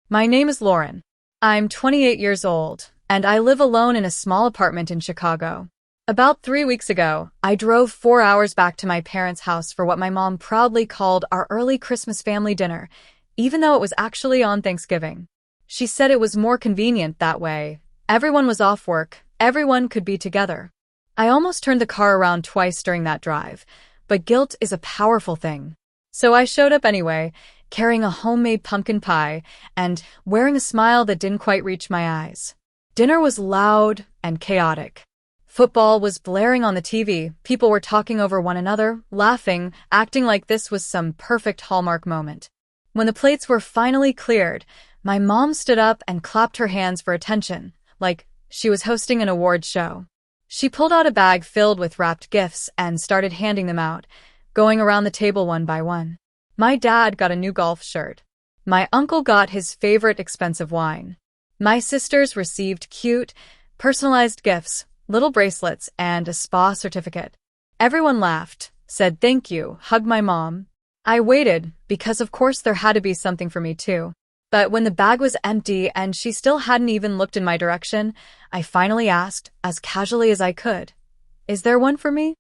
My name is Lauren. I'm 28 years old, and I live alone in a small apartment in Chicago. About 3 weeks ago, I drove 4 hours back to my parents' house for what my mom proudly called our early Christmas family dinner, even though it was actually on Thanksgiving. She said it was more convenient that way. Everyone was off work, everyone could be together. I almost turned the car around twice during that drive, but guilt is a powerful thing. So I showed up anyway, carrying a homemade pumpkin pie and wearing a smile that didn't quite reach my eyes. Dinner was loud and chaotic. Football was blaring on the TV, people were talking over one another, laughing, acting like this was some perfect Hallmark moment. When the plates were finally cleared, my mom stood up and clapped her hands for attention, like she was hosting an awards show. She pulled out a bag filled with wrapped gifts and started handing them out, going around the table one by one. My dad got a new golf shirt. My uncle got his favorite expensive wine. My sisters received cute, personalized gifts, little bracelets, and a spa certificate. Everyone laughed, said thank you, hugged my mom. I waited, because of course there had to be something for me too. But when the bag was empty and she still hadn't even looked in my direction, I finally asked, as casually as I could, "Is there one for me?"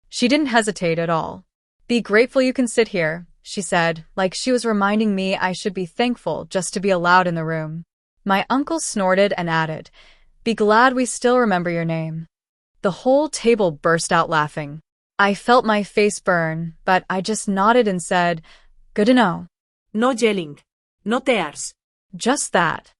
She didn't hesitate at all. "Be grateful you can sit here," she said, like she was reminding me I should be thankful just to be allowed in the room. My uncle snorted and added, "Be glad we still remember your name." The whole table burst out laughing. I felt my face burn, but I just nodded and said, "Good to know." No yelling. No tears. Just that.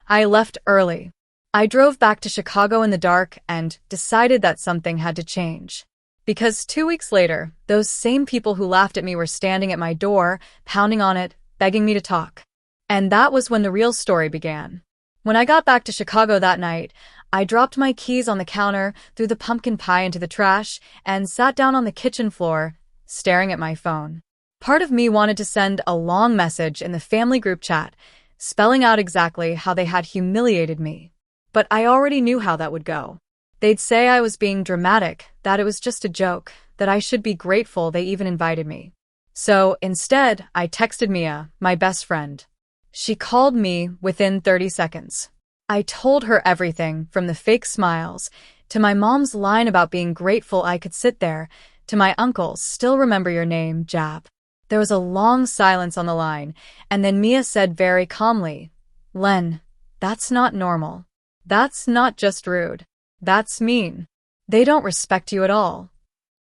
I left early. I drove back to Chicago in the dark and decided that something had to change. Because 2 weeks later, those same people who laughed at me were standing at my door, pounding on it, begging me to talk. And that was when the real story began. When I got back to Chicago that night, I dropped my keys on the counter, threw the pumpkin pie into the trash, and sat down on the kitchen floor, staring at my phone. Part of me wanted to send a long message in the family group chat, spelling out exactly how they had humiliated me. But I already knew how that would go. They'd say I was being dramatic, that it was just a joke, that I should be grateful they even invited me. So instead, I texted Mia, my best friend. She called me within 30 seconds. I told her everything, from the fake smiles, to my mom's line about being grateful I could sit there, to my uncle's "still remember your name" jab. There was a long silence on the line, and then Mia said very calmly, "Len, that's not normal. That's not just rude. That's mean. They don't respect you at all."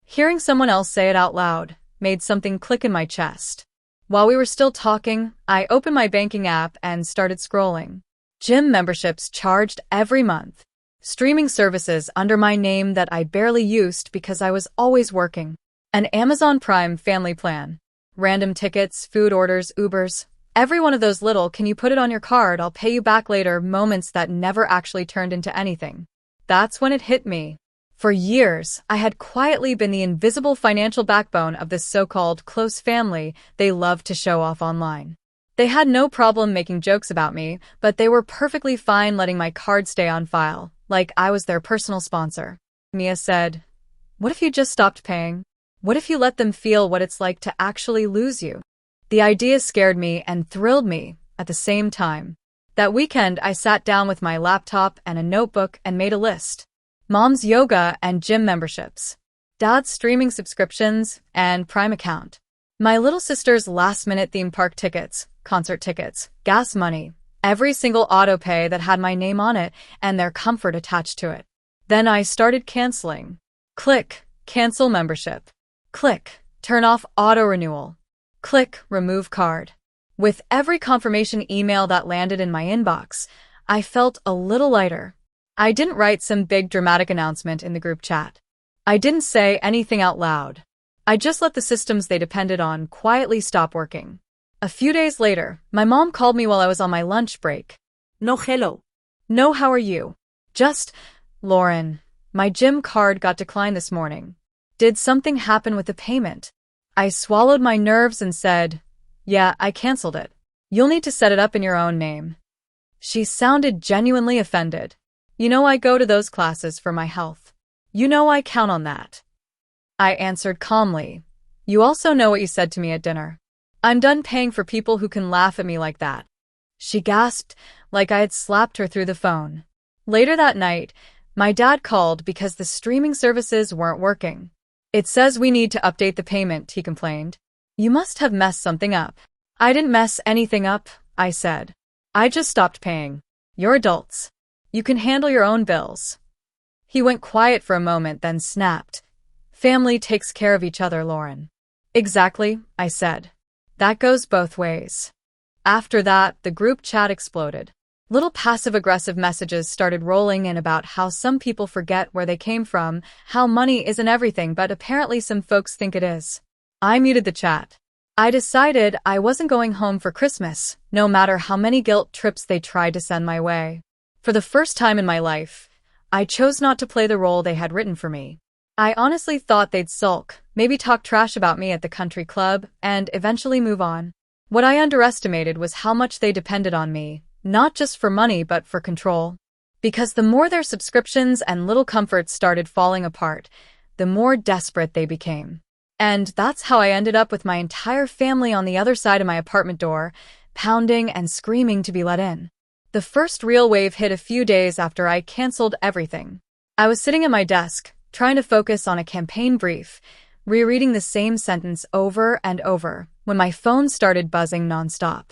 Hearing someone else say it out loud made something click in my chest. While we were still talking, I opened my banking app and started scrolling. Gym memberships charged every month. Streaming services under my name that I barely used because I was always working. An Amazon Prime family plan. Random tickets, food orders, Ubers. Every one of those little "can you put it on your card, I'll pay you back later" moments that never actually turned into anything. That's when it hit me. For years, I had quietly been the invisible financial backbone of this so-called close family they loved to show off online. They had no problem making jokes about me, but they were perfectly fine letting my card stay on file, like I was their personal sponsor. Mia said, "What if you just stopped paying? What if you let them feel what it's like to actually lose you?" The idea scared me and thrilled me at the same time. That weekend, I sat down with my laptop and a notebook and made a list. Mom's yoga and gym memberships. Dad's streaming subscriptions and Prime account. My little sister's last-minute theme park tickets, concert tickets, gas money, every single auto pay that had my name on it and their comfort attached to it. Then I started canceling. Click, cancel membership. Click, turn off auto-renewal. Click, remove card. With every confirmation email that landed in my inbox, I felt a little lighter. I didn't write some big dramatic announcement in the group chat. I didn't say anything out loud. I just let the systems they depended on quietly stop working. A few days later, my mom called me while I was on my lunch break. No hello. "No, how are you?" Just, "Lauren, my gym card got declined this morning. Did something happen with the payment?" I swallowed my nerves and said, "Yeah, I canceled it. You'll need to set it up in your own name." She sounded genuinely offended. "You know I go to those classes for my health. You know I count on that." I answered calmly, "You also know what you said to me at dinner. I'm done paying for people who can laugh at me like that." She gasped like I had slapped her through the phone. Later that night, my dad called because the streaming services weren't working. It says we need to update the payment, he complained. You must have messed something up. I didn't mess anything up, I said. I just stopped paying. You're adults. You can handle your own bills. He went quiet for a moment, then snapped. Family takes care of each other, Lauren. Exactly, I said. That goes both ways. After that, the group chat exploded. Little passive-aggressive messages started rolling in about how some people forget where they came from, how money isn't everything, but apparently some folks think it is. I muted the chat. I decided I wasn't going home for Christmas, no matter how many guilt trips they tried to send my way. For the first time in my life, I chose not to play the role they had written for me. I honestly thought they'd sulk, maybe talk trash about me at the country club, and eventually move on. What I underestimated was how much they depended on me, not just for money but for control. Because the more their subscriptions and little comforts started falling apart, the more desperate they became. And that's how I ended up with my entire family on the other side of my apartment door, pounding and screaming to be let in. The first real wave hit a few days after I canceled everything. I was sitting at my desk, trying to focus on a campaign brief, rereading the same sentence over and over, when my phone started buzzing nonstop.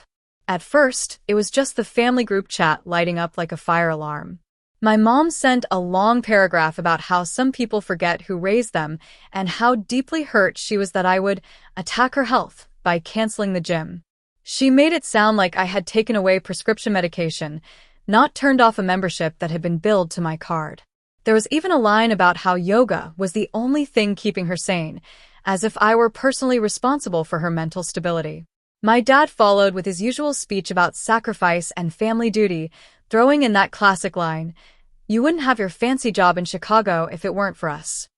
At first, it was just the family group chat lighting up like a fire alarm. My mom sent a long paragraph about how some people forget who raised them and how deeply hurt she was that I would attack her health by canceling the gym. She made it sound like I had taken away prescription medication, not turned off a membership that had been billed to my card. There was even a line about how yoga was the only thing keeping her sane, as if I were personally responsible for her mental stability. My dad followed with his usual speech about sacrifice and family duty, throwing in that classic line, "You wouldn't have your fancy job in Chicago if it weren't for us."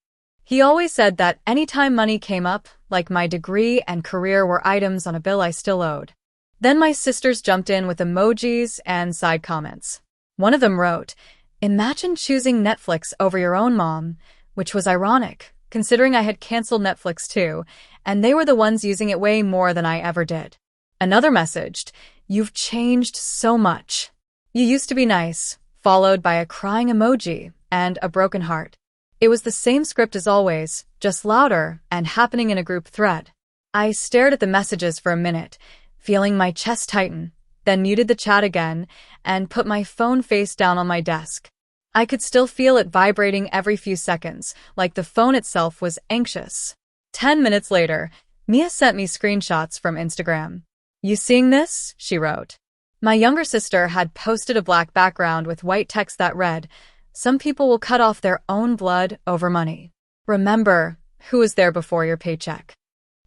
He always said that anytime money came up, like my degree and career were items on a bill I still owed. Then my sisters jumped in with emojis and side comments. One of them wrote, "Imagine choosing Netflix over your own mom," which was ironic, considering I had canceled Netflix too, and they were the ones using it way more than I ever did. Another messaged, "You've changed so much. You used to be nice," followed by a crying emoji and a broken heart. It was the same script as always, just louder and happening in a group thread. I stared at the messages for a minute, feeling my chest tighten, then muted the chat again and put my phone face down on my desk. I could still feel it vibrating every few seconds, like the phone itself was anxious. 10 minutes later, Mia sent me screenshots from Instagram. "You seeing this?" she wrote. My younger sister had posted a black background with white text that read, "Some people will cut off their own blood over money. Remember who was there before your paycheck."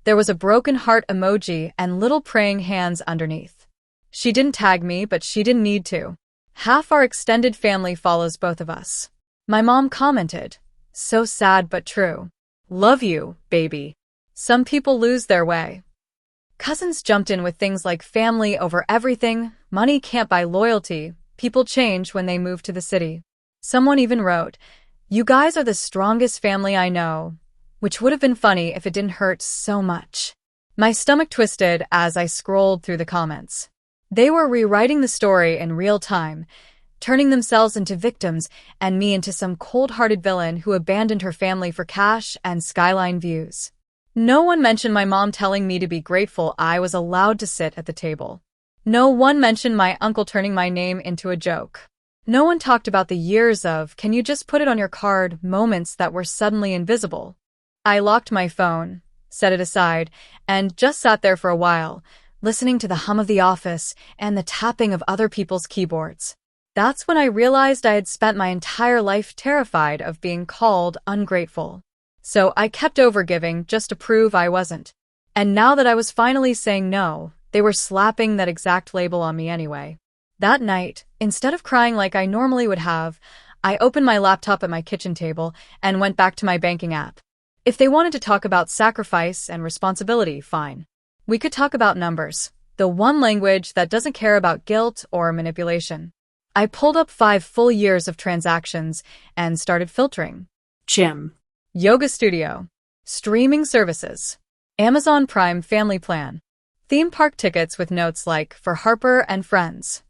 There was a broken heart emoji and little praying hands underneath. She didn't tag me, but she didn't need to. Half our extended family follows both of us. My mom commented, "So sad but true. Love you, baby." Some people lose their way. Cousins jumped in with things like family over everything, money can't buy loyalty, people change when they move to the city. Someone even wrote, "You guys are the strongest family I know," which would have been funny if it didn't hurt so much. My stomach twisted as I scrolled through the comments. They were rewriting the story in real time, turning themselves into victims and me into some cold-hearted villain who abandoned her family for cash and skyline views. No one mentioned my mom telling me to be grateful I was allowed to sit at the table. No one mentioned my uncle turning my name into a joke. No one talked about the years of "can you just put it on your card" moments that were suddenly invisible. I locked my phone, set it aside, and just sat there for a while, listening to the hum of the office and the tapping of other people's keyboards. That's when I realized I had spent my entire life terrified of being called ungrateful. So I kept overgiving just to prove I wasn't. And now that I was finally saying no, they were slapping that exact label on me anyway. That night, instead of crying like I normally would have, I opened my laptop at my kitchen table and went back to my banking app. If they wanted to talk about sacrifice and responsibility, fine. We could talk about numbers, the one language that doesn't care about guilt or manipulation. I pulled up 5 full years of transactions and started filtering. Gym. Yoga studio. Streaming services. Amazon Prime family plan. Theme park tickets with notes like, for Harper and friends.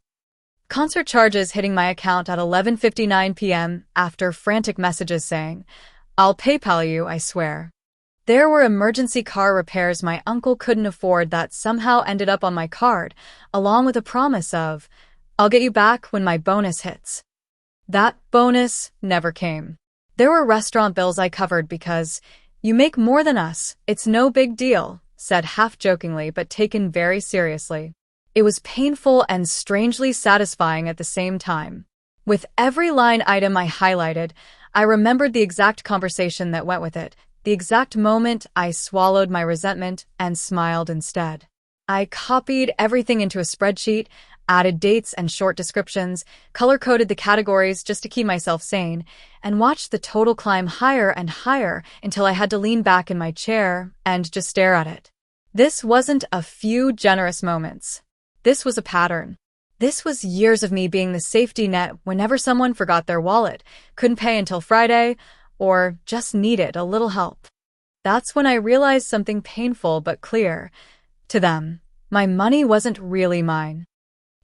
Concert charges hitting my account at 11:59 p.m. after frantic messages saying, I'll PayPal you, I swear. There were emergency car repairs my uncle couldn't afford that somehow ended up on my card, along with a promise of, I'll get you back when my bonus hits. That bonus never came. There were restaurant bills I covered because, you make more than us, it's no big deal, said half-jokingly but taken very seriously. It was painful and strangely satisfying at the same time. With every line item I highlighted, I remembered the exact conversation that went with it, the exact moment I swallowed my resentment and smiled instead. I copied everything into a spreadsheet, added dates and short descriptions, color-coded the categories just to keep myself sane, and watched the total climb higher and higher until I had to lean back in my chair and just stare at it. This wasn't a few generous moments. This was a pattern. This was years of me being the safety net whenever someone forgot their wallet, couldn't pay until Friday, or just needed a little help. That's when I realized something painful but clear. To them, my money wasn't really mine.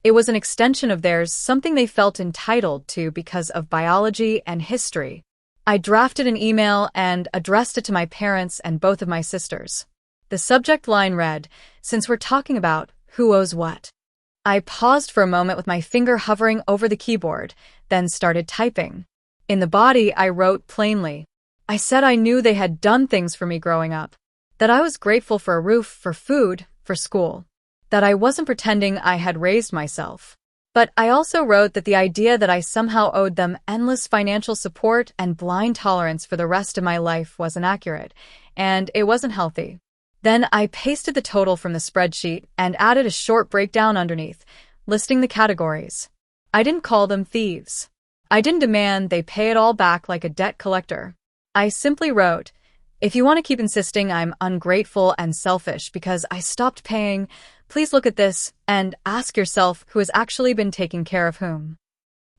It was an extension of theirs, something they felt entitled to because of biology and history. I drafted an email and addressed it to my parents and both of my sisters. The subject line read, since we're talking about who owes what. I paused for a moment with my finger hovering over the keyboard, then started typing. In the body, I wrote plainly. I said I knew they had done things for me growing up, that I was grateful for a roof, for food, for school, that I wasn't pretending I had raised myself. But I also wrote that the idea that I somehow owed them endless financial support and blind tolerance for the rest of my life was inaccurate, and it wasn't healthy. Then I pasted the total from the spreadsheet and added a short breakdown underneath, listing the categories. I didn't call them thieves. I didn't demand they pay it all back like a debt collector. I simply wrote, if you want to keep insisting I'm ungrateful and selfish because I stopped paying, please look at this and ask yourself who has actually been taking care of whom.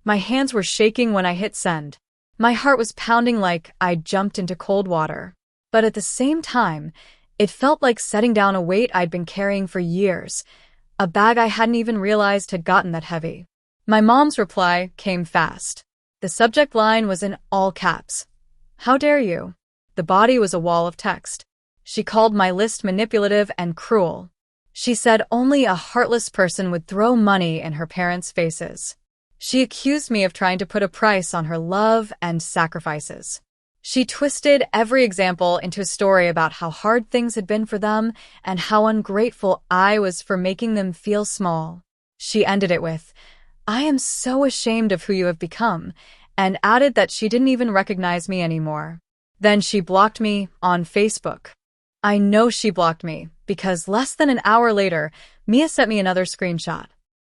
My hands were shaking when I hit send. My heart was pounding like I'd jumped into cold water. But at the same time, it felt like setting down a weight I'd been carrying for years, a bag I hadn't even realized had gotten that heavy. My mom's reply came fast. The subject line was in all caps. How dare you? The body was a wall of text. She called my list manipulative and cruel. She said only a heartless person would throw money in her parents' faces. She accused me of trying to put a price on her love and sacrifices. She twisted every example into a story about how hard things had been for them and how ungrateful I was for making them feel small. She ended it with, I am so ashamed of who you have become, and added that she didn't even recognize me anymore. Then she blocked me on Facebook. I know she blocked me because less than an hour later, Mia sent me another screenshot.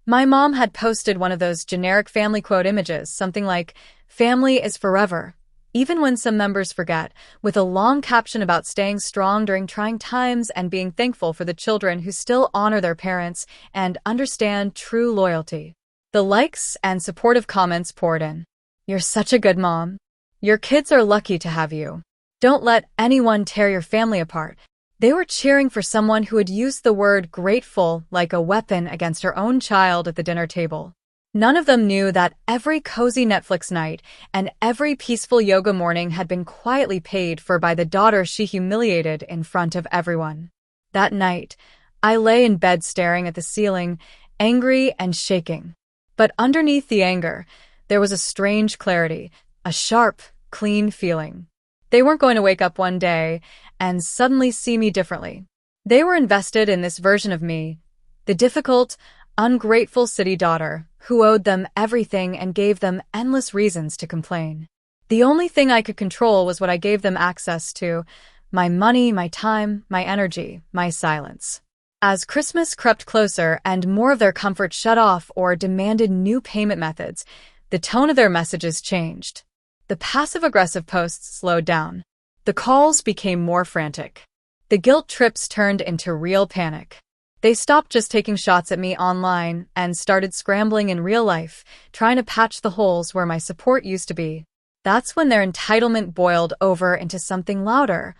My mom had posted one of those generic family quote images, something like, family is forever, even when some members forget, with a long caption about staying strong during trying times and being thankful for the children who still honor their parents and understand true loyalty. The likes and supportive comments poured in. You're such a good mom. Your kids are lucky to have you. Don't let anyone tear your family apart. They were cheering for someone who had used the word grateful like a weapon against her own child at the dinner table. None of them knew that every cozy Netflix night and every peaceful yoga morning had been quietly paid for by the daughter she humiliated in front of everyone. That night, I lay in bed staring at the ceiling, angry and shaking. But underneath the anger, there was a strange clarity, a sharp, clean feeling. They weren't going to wake up one day and suddenly see me differently. They were invested in this version of me, the difficult, ungrateful city daughter who owed them everything and gave them endless reasons to complain. The only thing I could control was what I gave them access to, my money, my time, my energy, my silence. As Christmas crept closer and more of their comfort shut off or demanded new payment methods, the tone of their messages changed. The passive-aggressive posts slowed down. The calls became more frantic. The guilt trips turned into real panic. They stopped just taking shots at me online and started scrambling in real life, trying to patch the holes where my support used to be. That's when their entitlement boiled over into something louder,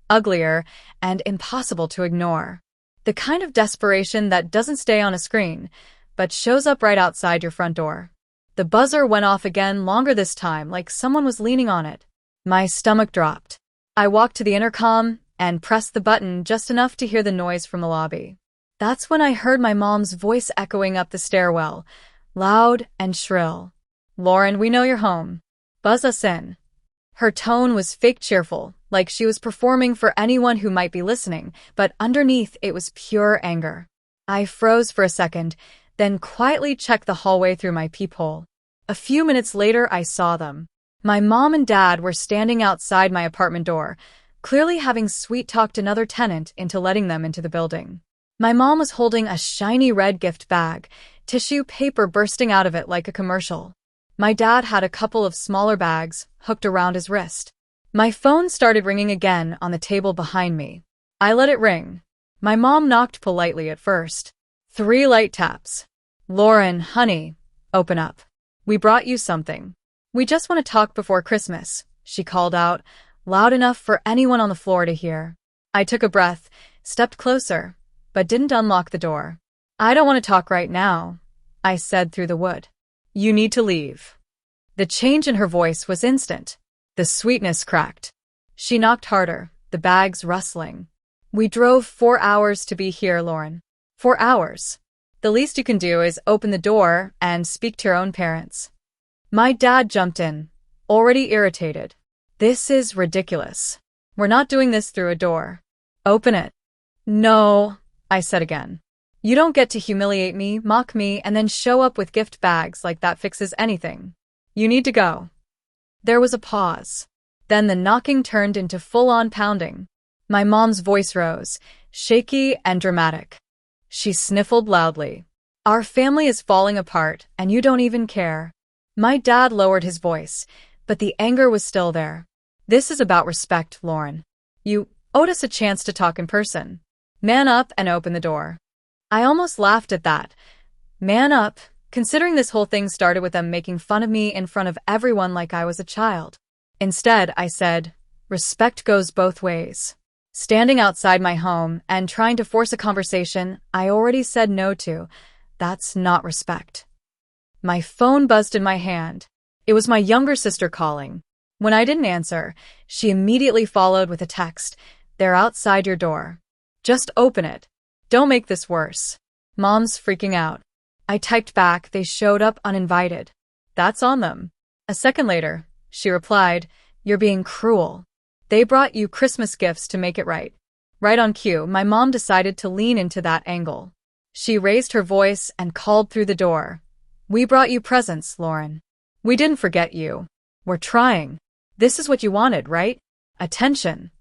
uglier, and impossible to ignore. The kind of desperation that doesn't stay on a screen, but shows up right outside your front door. The buzzer went off again, longer this time, like someone was leaning on it. My stomach dropped. I walked to the intercom and pressed the button just enough to hear the noise from the lobby. That's when I heard my mom's voice echoing up the stairwell, loud and shrill. "Lauren, we know you're home. Buzz us in." Her tone was fake cheerful, like she was performing for anyone who might be listening, but underneath it was pure anger. I froze for a second, then quietly checked the hallway through my peephole. A few minutes later, I saw them. My mom and dad were standing outside my apartment door, clearly having sweet-talked another tenant into letting them into the building. My mom was holding a shiny red gift bag, tissue paper bursting out of it like a commercial. My dad had a couple of smaller bags hooked around his wrist. My phone started ringing again on the table behind me. I let it ring. My mom knocked politely at first. 3 light taps. "Lauren, honey, open up. We brought you something. We just want to talk before Christmas," she called out, loud enough for anyone on the floor to hear. I took a breath, stepped closer, but didn't unlock the door. "I don't want to talk right now," I said through the wood. "You need to leave." The change in her voice was instant. The sweetness cracked. She knocked harder, the bags rustling. "We drove 4 hours to be here, Lauren. 4 hours. The least you can do is open the door and speak to your own parents." My dad jumped in, already irritated. "This is ridiculous. We're not doing this through a door. Open it." "No," I said again. "You don't get to humiliate me, mock me, and then show up with gift bags like that fixes anything. You need to go." There was a pause. Then the knocking turned into full-on pounding. My mom's voice rose, shaky and dramatic. She sniffled loudly. "Our family is falling apart, and you don't even care." My dad lowered his voice, but the anger was still there. "This is about respect, Lauren. You owed us a chance to talk in person. Man up and open the door." I almost laughed at that. Man up, considering this whole thing started with them making fun of me in front of everyone like I was a child. Instead, I said, "Respect goes both ways." Standing outside my home and trying to force a conversation I already said no to, that's not respect. My phone buzzed in my hand. It was my younger sister calling. When I didn't answer, she immediately followed with a text, "They're outside your door. Just open it. Don't make this worse. Mom's freaking out." I typed back, "They showed up uninvited. That's on them." A second later, she replied, "You're being cruel. They brought you Christmas gifts to make it right." Right on cue, my mom decided to lean into that angle. She raised her voice and called through the door. "We brought you presents, Lauren. We didn't forget you. We're trying. This is what you wanted, right? Attention."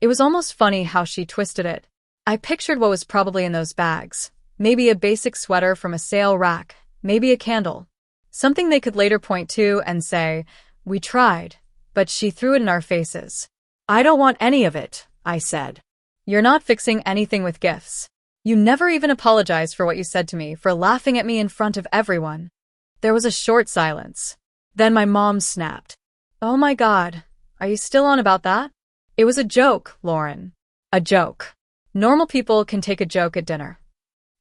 It was almost funny how she twisted it. I pictured what was probably in those bags. Maybe a basic sweater from a sale rack, maybe a candle. Something they could later point to and say, "We tried," but she threw it in our faces. "I don't want any of it," I said. "You're not fixing anything with gifts. You never even apologized for what you said to me, for laughing at me in front of everyone." There was a short silence. Then my mom snapped. "Oh my God, are you still on about that? It was a joke, Lauren. A joke. Normal people can take a joke at dinner."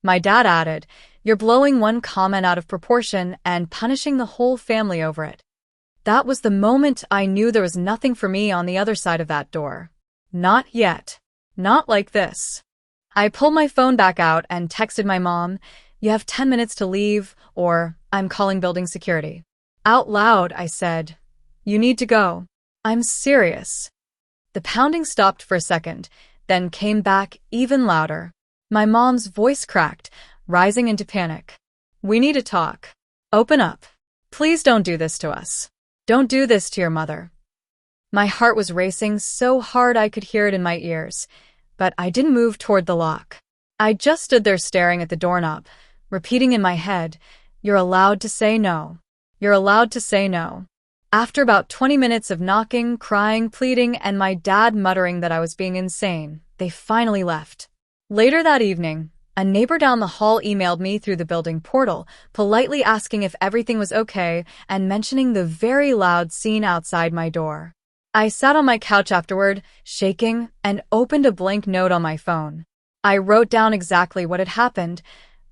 My dad added, "You're blowing one comment out of proportion and punishing the whole family over it." That was the moment I knew there was nothing for me on the other side of that door. Not yet. Not like this. I pulled my phone back out and texted my mom, "You have 10 minutes to leave, or I'm calling building security." Out loud, I said, "You need to go. I'm serious." The pounding stopped for a second, then came back even louder. My mom's voice cracked, rising into panic. "We need to talk. Open up. Please don't do this to us. Don't do this to your mother." My heart was racing so hard I could hear it in my ears, but I didn't move toward the lock. I just stood there staring at the doorknob, repeating in my head, "You're allowed to say no. You're allowed to say no." After about 20 minutes of knocking, crying, pleading, and my dad muttering that I was being insane, they finally left. Later that evening, a neighbor down the hall emailed me through the building portal, politely asking if everything was okay and mentioning the very loud scene outside my door. I sat on my couch afterward, shaking, and opened a blank note on my phone. I wrote down exactly what had happened,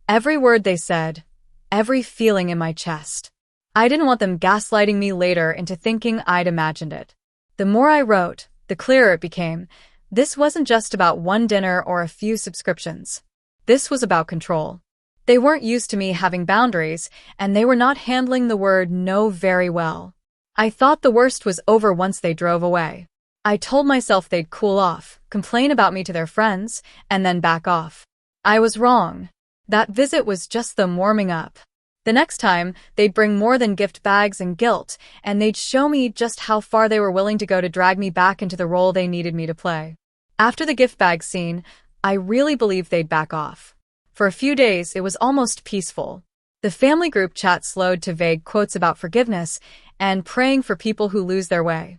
every word they said, every feeling in my chest. I didn't want them gaslighting me later into thinking I'd imagined it. The more I wrote, the clearer it became. This wasn't just about one dinner or a few subscriptions. This was about control. They weren't used to me having boundaries, and they were not handling the word no very well. I thought the worst was over once they drove away. I told myself they'd cool off, complain about me to their friends, and then back off. I was wrong. That visit was just them warming up. The next time, they'd bring more than gift bags and guilt, and they'd show me just how far they were willing to go to drag me back into the role they needed me to play. After the gift bag scene, I really believed they'd back off. For a few days, it was almost peaceful. The family group chat slowed to vague quotes about forgiveness and praying for people who lose their way.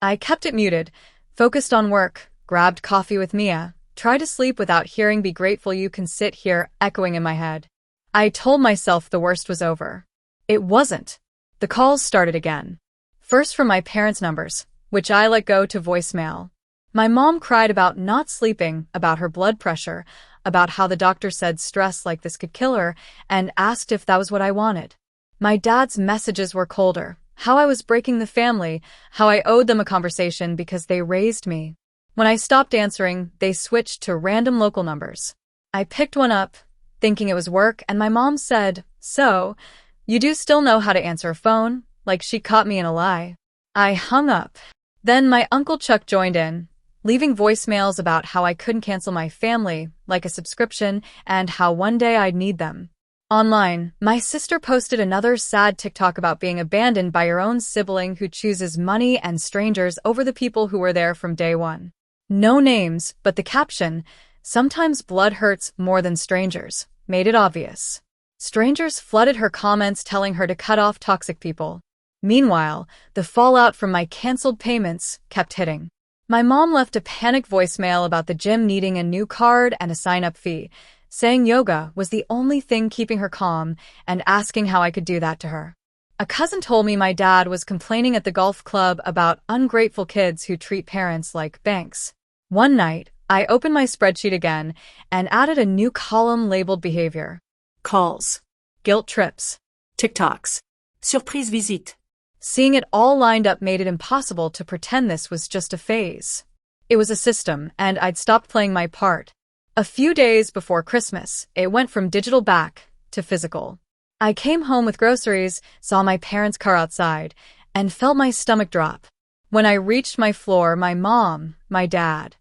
I kept it muted, focused on work, grabbed coffee with Mia, tried to sleep without hearing "Be grateful you can sit here" echoing in my head. I told myself the worst was over. It wasn't. The calls started again. First from my parents' numbers, which I let go to voicemail. My mom cried about not sleeping, about her blood pressure, about how the doctor said stress like this could kill her, and asked if that was what I wanted. My dad's messages were colder, how I was breaking the family, how I owed them a conversation because they raised me. When I stopped answering, they switched to random local numbers. I picked one up, thinking it was work, and my mom said, "So, you do still know how to answer a phone?" Like she caught me in a lie. I hung up. Then my Uncle Chuck joined in, leaving voicemails about how I couldn't cancel my family, like a subscription, and how one day I'd need them. Online, my sister posted another sad TikTok about being abandoned by your own sibling who chooses money and strangers over the people who were there from day one. No names, but the caption, "Sometimes blood hurts more than strangers," made it obvious. Strangers flooded her comments telling her to cut off toxic people. Meanwhile, the fallout from my canceled payments kept hitting. My mom left a panicked voicemail about the gym needing a new card and a sign-up fee, saying yoga was the only thing keeping her calm and asking how I could do that to her. A cousin told me my dad was complaining at the golf club about ungrateful kids who treat parents like banks. One night, I opened my spreadsheet again and added a new column labeled behavior. Calls. Guilt trips. TikToks. Surprise visite. Seeing it all lined up made it impossible to pretend this was just a phase. It was a system, and I'd stopped playing my part. A few days before Christmas, it went from digital back to physical. I came home with groceries, saw my parents' car outside, and felt my stomach drop. When I reached my floor, my mom, my dad,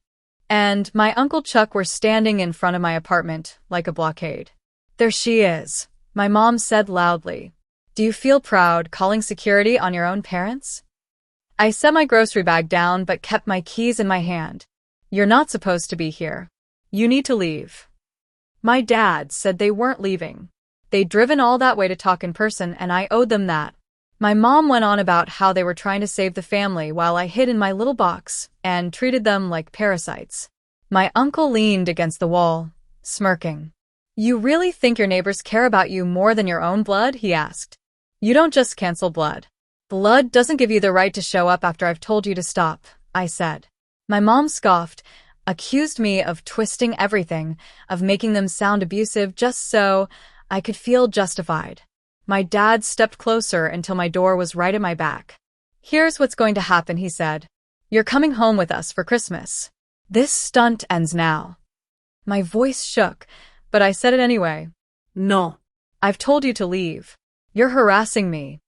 and my Uncle Chuck were standing in front of my apartment like a blockade. "There she is," my mom said loudly. "Do you feel proud calling security on your own parents?" I set my grocery bag down but kept my keys in my hand. "You're not supposed to be here. You need to leave." My dad said they weren't leaving. They'd driven all that way to talk in person, and I owed them that. My mom went on about how they were trying to save the family while I hid in my little box and treated them like parasites. My uncle leaned against the wall, smirking. "You really think your neighbors care about you more than your own blood?" he asked. "You don't just cancel blood. Blood doesn't give you the right to show up after I've told you to stop," I said. My mom scoffed, accused me of twisting everything, of making them sound abusive just so I could feel justified. My dad stepped closer until my door was right at my back. "Here's what's going to happen," he said. "You're coming home with us for Christmas. This stunt ends now." My voice shook, but I said it anyway. No. "I've told you to leave. You're harassing me."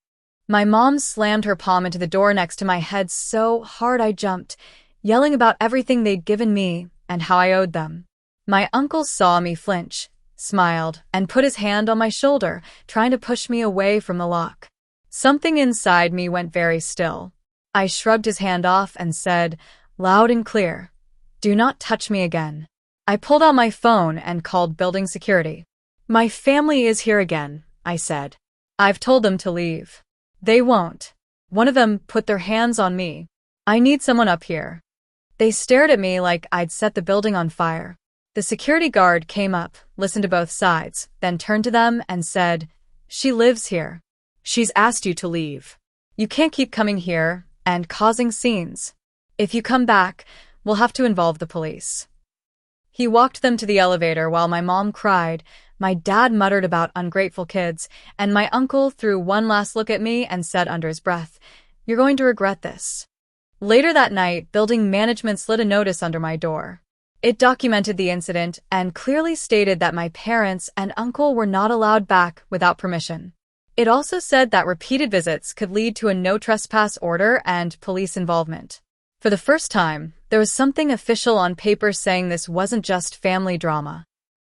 My mom slammed her palm into the door next to my head so hard I jumped, yelling about everything they'd given me and how I owed them. My uncle saw me flinch, smiled, and put his hand on my shoulder, trying to push me away from the lock. Something inside me went very still. I shrugged his hand off and said, loud and clear, "Do not touch me again." I pulled out my phone and called building security. "My family is here again," I said. "I've told them to leave. They won't." One of them put their hands on me. "I need someone up here." They stared at me like I'd set the building on fire. The security guard came up, listened to both sides, then turned to them and said, "She lives here. She's asked you to leave. You can't keep coming here and causing scenes. If you come back, we'll have to involve the police." He walked them to the elevator while my mom cried, my dad muttered about ungrateful kids, and my uncle threw one last look at me and said under his breath, "You're going to regret this." Later that night, building management slid a notice under my door. It documented the incident and clearly stated that my parents and uncle were not allowed back without permission. It also said that repeated visits could lead to a no trespass order and police involvement. For the first time, there was something official on paper saying this wasn't just family drama.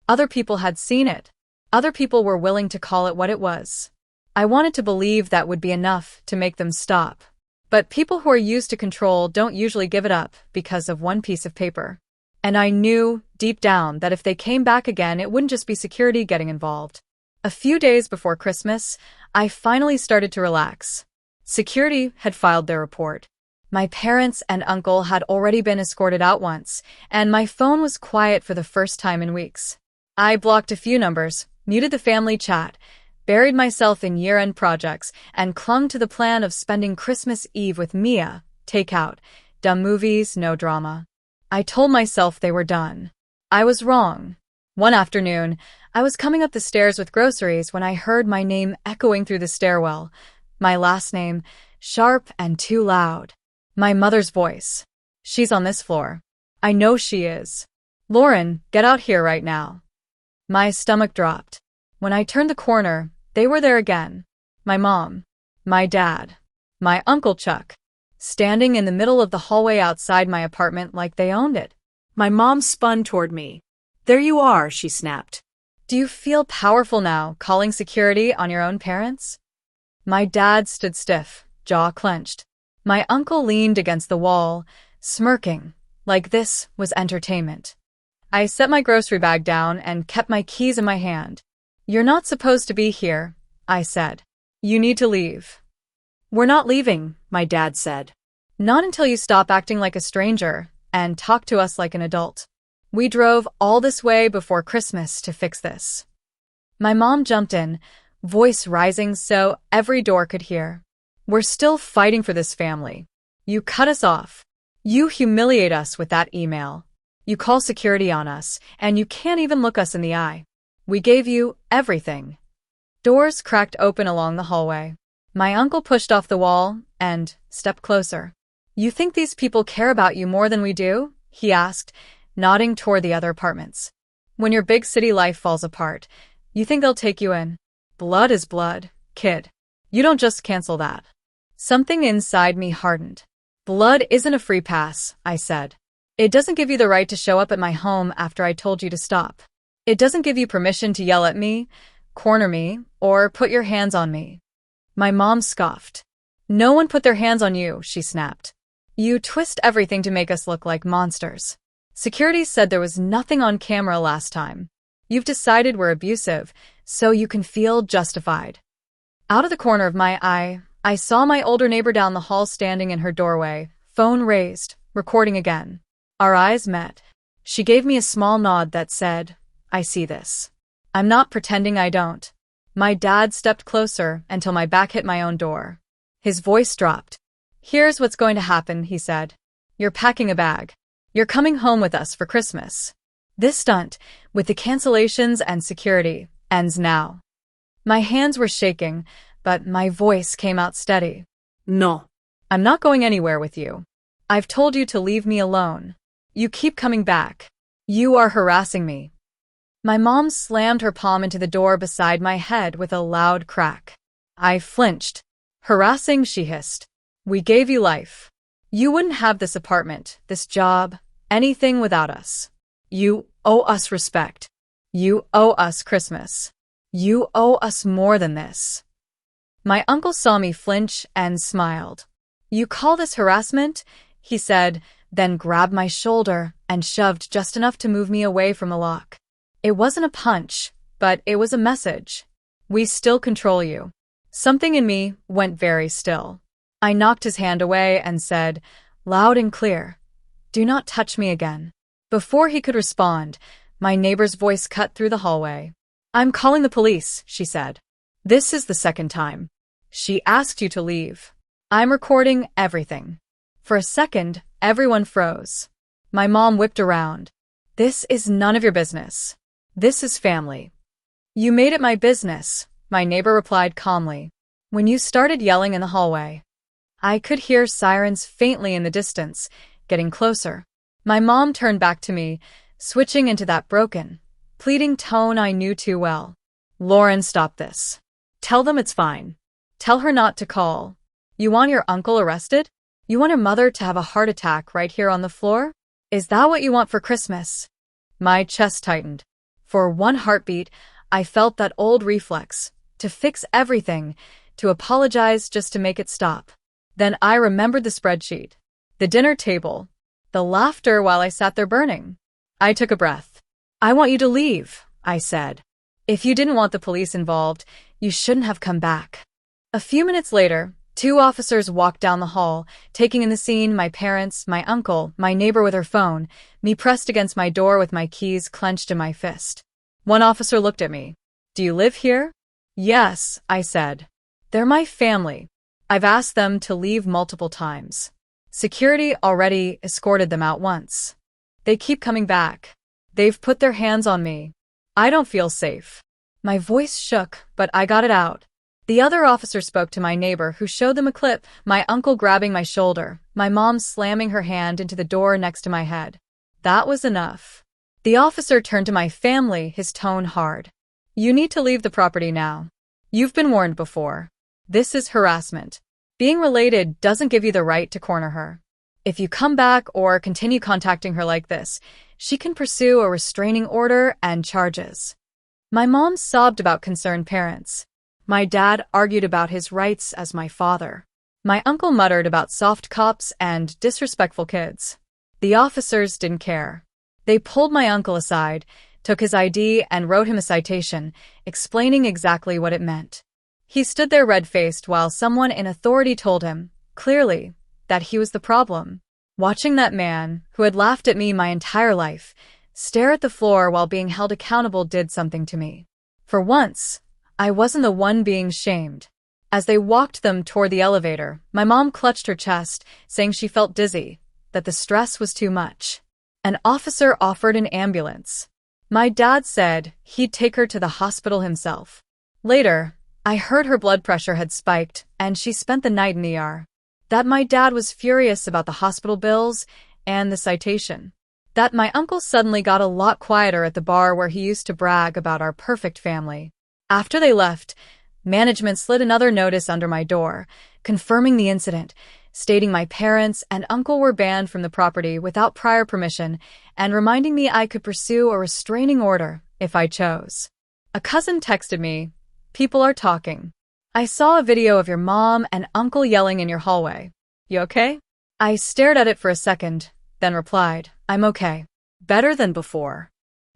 Other people had seen it. Other people were willing to call it what it was. I wanted to believe that would be enough to make them stop. But people who are used to control don't usually give it up because of one piece of paper. And I knew, deep down, that if they came back again, it wouldn't just be security getting involved. A few days before Christmas, I finally started to relax. Security had filed their report. My parents and uncle had already been escorted out once, and my phone was quiet for the first time in weeks. I blocked a few numbers, muted the family chat, buried myself in year-end projects, and clung to the plan of spending Christmas Eve with Mia, takeout, dumb movies, no drama. I told myself they were done. I was wrong. One afternoon, I was coming up the stairs with groceries when I heard my name echoing through the stairwell. My last name, sharp and too loud. My mother's voice. "She's on this floor." "I know she is." "Lauren, get out here right now." My stomach dropped. When I turned the corner, they were there again. My mom, my dad, my Uncle Chuck, standing in the middle of the hallway outside my apartment like they owned it. My mom spun toward me. "There you are," she snapped. "Do you feel powerful now, calling security on your own parents?" My dad stood stiff, jaw clenched. My uncle leaned against the wall, smirking, like this was entertainment. I set my grocery bag down and kept my keys in my hand. "You're not supposed to be here," I said. "You need to leave." "We're not leaving," my dad said. "Not until you stop acting like a stranger and talk to us like an adult. We drove all this way before Christmas to fix this." My mom jumped in, voice rising so every door could hear. "We're still fighting for this family. You cut us off. You humiliate us with that email. You call security on us, and you can't even look us in the eye. We gave you everything." Doors cracked open along the hallway. My uncle pushed off the wall and stepped closer. "You think these people care about you more than we do?" he asked, nodding toward the other apartments. "When your big city life falls apart, you think they'll take you in? Blood is blood, kid. You don't just cancel that." Something inside me hardened. "Blood isn't a free pass," I said. "It doesn't give you the right to show up at my home after I told you to stop. It doesn't give you permission to yell at me, corner me, or put your hands on me." My mom scoffed. "No one put their hands on you," she snapped. "You twist everything to make us look like monsters. Security said there was nothing on camera last time. You've decided we're abusive, so you can feel justified." Out of the corner of my eye, I saw my older neighbor down the hall standing in her doorway, phone raised, recording again. Our eyes met. She gave me a small nod that said, "I see this. I'm not pretending I don't." My dad stepped closer until my back hit my own door. His voice dropped. "Here's what's going to happen," he said. "You're packing a bag. You're coming home with us for Christmas. This stunt, with the cancellations and security, ends now." My hands were shaking, but my voice came out steady. "No. I'm not going anywhere with you. I've told you to leave me alone. You keep coming back. You are harassing me." My mom slammed her palm into the door beside my head with a loud crack. I flinched. "Harassing?" she hissed. "We gave you life. You wouldn't have this apartment, this job, anything without us. You owe us respect. You owe us Christmas. You owe us more than this." My uncle saw me flinch and smiled. "You call this harassment?" he said, then grabbed my shoulder and shoved just enough to move me away from the lock. It wasn't a punch, but it was a message. "We still control you." Something in me went very still. I knocked his hand away and said, loud and clear, "Do not touch me again." Before he could respond, my neighbor's voice cut through the hallway. "I'm calling the police," she said. "This is the second time. She asked you to leave. I'm recording everything." For a second, everyone froze. My mom whipped around. This is none of your business. This is family. You made it my business, my neighbor replied calmly. When you started yelling in the hallway, I could hear sirens faintly in the distance, getting closer. My mom turned back to me, switching into that broken, pleading tone I knew too well. Lauren, stop this. Tell them it's fine. Tell her not to call. You want your uncle arrested? You want your mother to have a heart attack right here on the floor? Is that what you want for Christmas? My chest tightened. For one heartbeat, I felt that old reflex, to fix everything, to apologize just to make it stop. Then I remembered the spreadsheet, the dinner table, the laughter while I sat there burning. I took a breath. I want you to leave, I said. If you didn't want the police involved, you shouldn't have come back. A few minutes later, 2 officers walked down the hall, taking in the scene my parents, my uncle, my neighbor with her phone, me pressed against my door with my keys clenched in my fist. One officer looked at me. Do you live here? Yes, I said. They're my family. I've asked them to leave multiple times. Security already escorted them out once. They keep coming back. They've put their hands on me. I don't feel safe. My voice shook, but I got it out. The other officer spoke to my neighbor, who showed them a clip, my uncle grabbing my shoulder, my mom slamming her hand into the door next to my head. That was enough. The officer turned to my family, his tone hard. You need to leave the property now. You've been warned before. This is harassment. Being related doesn't give you the right to corner her. If you come back or continue contacting her like this, she can pursue a restraining order and charges. My mom sobbed about concerned parents. My dad argued about his rights as my father. My uncle muttered about soft cops and disrespectful kids. The officers didn't care. They pulled my uncle aside, took his ID and wrote him a citation, explaining exactly what it meant. He stood there red-faced while someone in authority told him, clearly, that he was the problem. Watching that man, who had laughed at me my entire life, stare at the floor while being held accountable did something to me. For once, I wasn't the one being shamed. As they walked them toward the elevator, my mom clutched her chest, saying she felt dizzy, that the stress was too much. An officer offered an ambulance. My dad said he'd take her to the hospital himself. Later, I heard her blood pressure had spiked, and she spent the night in ER. That my dad was furious about the hospital bills and the citation. That my uncle suddenly got a lot quieter at the bar where he used to brag about our perfect family. After they left, management slid another notice under my door, confirming the incident, stating my parents and uncle were banned from the property without prior permission, and reminding me I could pursue a restraining order if I chose. A cousin texted me, "People are talking. I saw a video of your mom and uncle yelling in your hallway. You okay?" I stared at it for a second, then replied, "I'm okay. Better than before."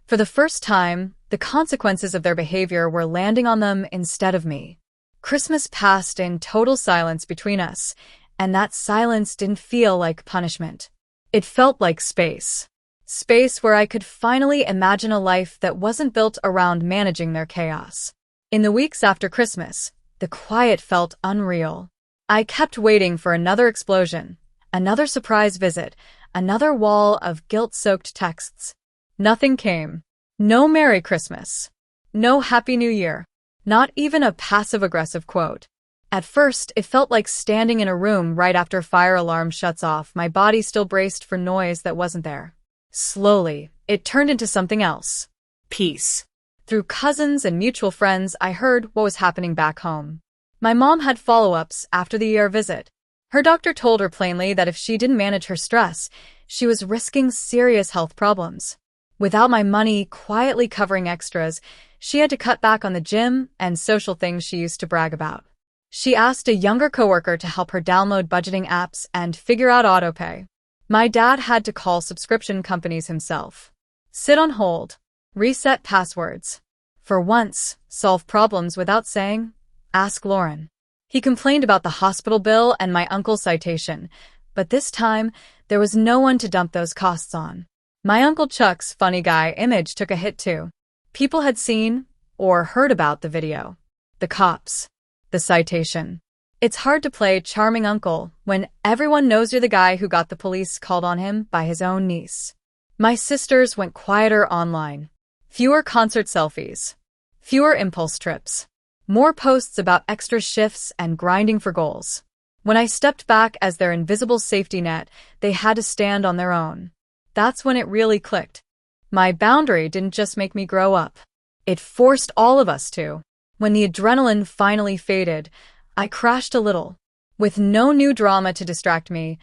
For the first time, the consequences of their behavior were landing on them instead of me. Christmas passed in total silence between us, and that silence didn't feel like punishment. It felt like space. Space where I could finally imagine a life that wasn't built around managing their chaos. In the weeks after Christmas, the quiet felt unreal. I kept waiting for another explosion, another surprise visit, another wall of guilt-soaked texts. Nothing came. No Merry Christmas. No Happy New Year. Not even a passive-aggressive quote. At first, it felt like standing in a room right after fire alarm shuts off, my body still braced for noise that wasn't there. Slowly, it turned into something else. Peace. Through cousins and mutual friends, I heard what was happening back home. My mom had follow-ups after the ER visit. Her doctor told her plainly that if she didn't manage her stress, she was risking serious health problems. Without my money quietly covering extras, she had to cut back on the gym and social things she used to brag about. She asked a younger coworker to help her download budgeting apps and figure out autopay. My dad had to call subscription companies himself. Sit on hold. Reset passwords. For once, solve problems without saying, "Ask Lauren." He complained about the hospital bill and my uncle's citation, but this time, there was no one to dump those costs on. My Uncle Chuck's funny guy image took a hit too. People had seen or heard about the video. The cops. The citation. It's hard to play charming uncle when everyone knows you're the guy who got the police called on him by his own niece. My sisters went quieter online. Fewer concert selfies. Fewer impulse trips. More posts about extra shifts and grinding for goals. When I stepped back as their invisible safety net, they had to stand on their own. That's when it really clicked. My boundary didn't just make me grow up. It forced all of us to. When the adrenaline finally faded, I crashed a little. With no new drama to distract me,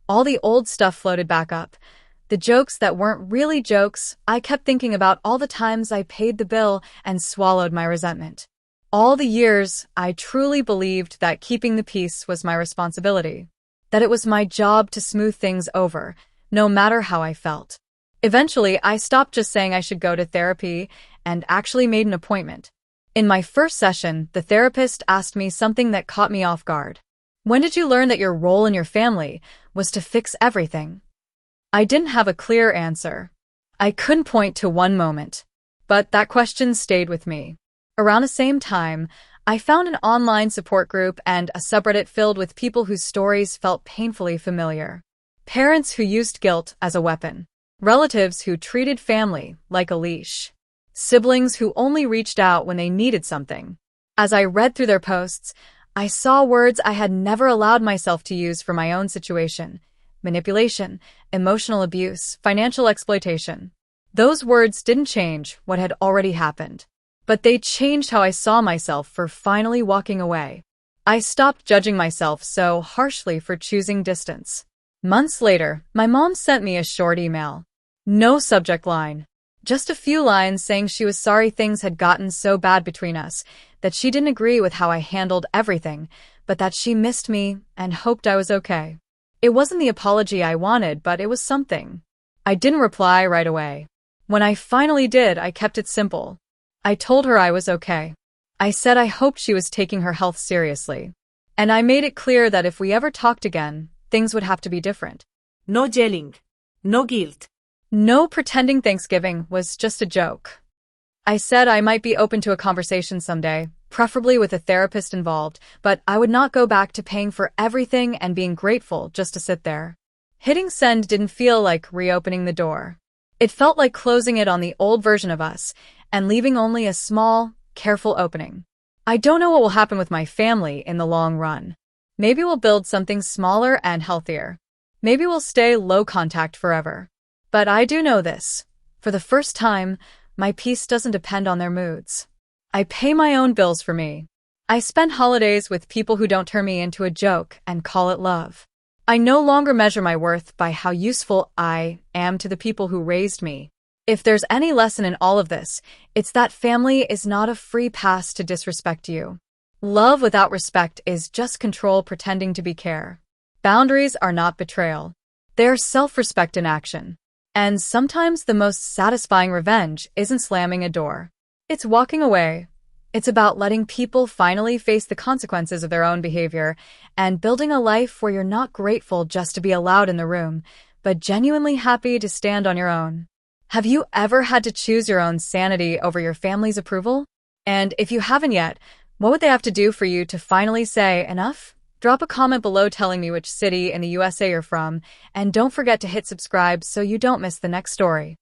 all the old stuff floated back up. The jokes that weren't really jokes, I kept thinking about all the times I paid the bill and swallowed my resentment. All the years, I truly believed that keeping the peace was my responsibility. That it was my job to smooth things over, no matter how I felt. Eventually, I stopped just saying I should go to therapy and actually made an appointment. In my first session, the therapist asked me something that caught me off guard. When did you learn that your role in your family was to fix everything? I didn't have a clear answer. I couldn't point to one moment. But that question stayed with me. Around the same time, I found an online support group and a subreddit filled with people whose stories felt painfully familiar. Parents who used guilt as a weapon. Relatives who treated family like a leash. Siblings who only reached out when they needed something. As I read through their posts, I saw words I had never allowed myself to use for my own situation. Manipulation, emotional abuse, financial exploitation. Those words didn't change what had already happened. But they changed how I saw myself for finally walking away. I stopped judging myself so harshly for choosing distance. Months later, my mom sent me a short email. No subject line. Just a few lines saying she was sorry things had gotten so bad between us, that she didn't agree with how I handled everything, but that she missed me and hoped I was okay. It wasn't the apology I wanted, but it was something. I didn't reply right away. When I finally did, I kept it simple. I told her I was okay. I said I hoped she was taking her health seriously. And I made it clear that if we ever talked again, things would have to be different. No yelling. No guilt. No pretending Thanksgiving was just a joke. I said I might be open to a conversation someday, preferably with a therapist involved, but I would not go back to paying for everything and being grateful just to sit there. Hitting send didn't feel like reopening the door. It felt like closing it on the old version of us and leaving only a small, careful opening. I don't know what will happen with my family in the long run. Maybe we'll build something smaller and healthier. Maybe we'll stay low contact forever. But I do know this. For the first time, my peace doesn't depend on their moods. I pay my own bills for me. I spend holidays with people who don't turn me into a joke and call it love. I no longer measure my worth by how useful I am to the people who raised me. If there's any lesson in all of this, it's that family is not a free pass to disrespect you. Love without respect is just control pretending to be care. Boundaries are not betrayal. They're self-respect in action. And sometimes the most satisfying revenge isn't slamming a door. It's walking away. It's about letting people finally face the consequences of their own behavior and building a life where you're not grateful just to be allowed in the room, but genuinely happy to stand on your own. Have you ever had to choose your own sanity over your family's approval? And if you haven't yet, what would they have to do for you to finally say enough? Drop a comment below telling me which city in the USA you're from, and don't forget to hit subscribe so you don't miss the next story.